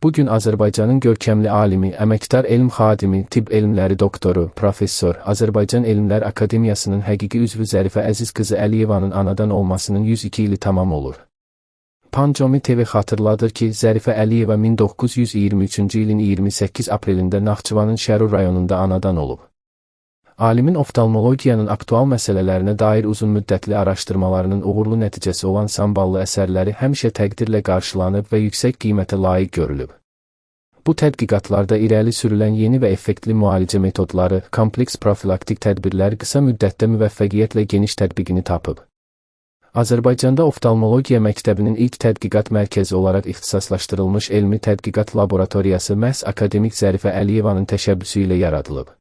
Bugün Azərbaycanın görkəmli alimi, əməkdar elm xadimi, tibb elmləri doktoru, professor, Azərbaycan Elmlər Akademiyasının həqiqi üzvü Zərifə Əziz qızı Əliyevanın anadan olmasının 102 ili tamam olur. Pancomi TV xatırladır ki, Zərifə Əliyeva 1923-cü ilin 28 aprelində Naxçıvanın Şərur rayonunda anadan olub. Alimin oftalmologiyanın aktual məsələlərinə dair uzun müddətli araşdırmalarının uğurlu nəticəsi olan samballı əsərləri həmişə təqdirlə qarşılanıb və yüksək qiymətə layiq görülüb. Bu tədqiqatlarda irəli sürülən yeni və effektli müalicə metodları, kompleks profilaktik tədbirlər qısa müddətdə müvəffəqiyyətlə geniş tətbiqini tapıb. Azərbaycanda oftalmologiya məktəbinin ilk tədqiqat mərkəzi olaraq ixtisaslaşdırılmış elmi tədqiqat laboratoriyası məhz akademik Zərifə Əliyevanın təşəbbüsü ilə yaradılıb.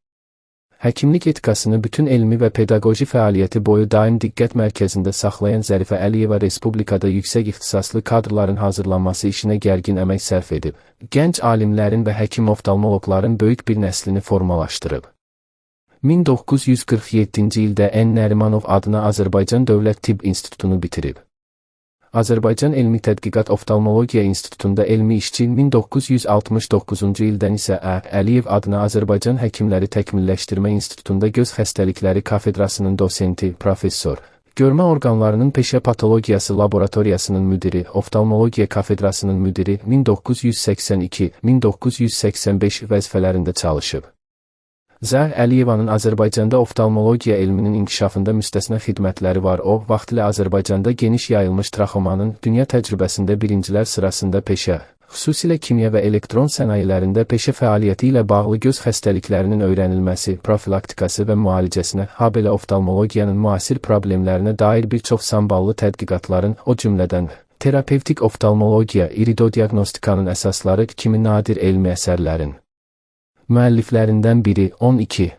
Həkimlik etikasını bütün elmi və pedaqoji fəaliyyəti boyu daim diqqət mərkəzində saxlayan Zərifə Əliyeva Respublikada yüksək ixtisaslı kadrların hazırlanması işinə gərgin əmək sərf edib, gənc alimlərin və həkim oftalmoloqların böyük bir nəslini formalaşdırıb. 1947-ci ildə N. Nərimanov adına Azərbaycan Dövlət Tibb İnstitutunu bitirib. Azərbaycan Elmi Tədqiqat Oftalmologiya İnstitutunda elmi işçi, 1969-cu ildən isə Ə. Əliyev adına Azərbaycan Həkimləri Təkmilləşdirmə İnstitutunda Göz Xəstəlikləri Kafedrasının dosenti, professor, görmə orqanlarının peşə patologiyası laboratoriyasının müdiri, oftalmologiya kafedrasının müdiri 1982-1985 vəzifələrində çalışıb. Zər Əliyevanın Azərbaycanda oftalmologiya elminin inkişafında müstəsna xidmətləri var. O, vaxtilə Azərbaycanda geniş yayılmış traxomanın dünya təcrübəsində birincilər sırasında peşə, xüsusilə kimya və elektron sənayelərində peşə fəaliyyəti ilə bağlı göz xəstəliklərinin öyrənilməsi, profilaktikası və müalicəsinə, habelə oftalmologiyanın müasir problemlərinə dair bir çox samballı tədqiqatların, o cümlədən terapevtik oftalmologiya, iridodiaqnostikanın əsasları kimi nadir elmi əsərlərin müəlliflərindən biri. 12.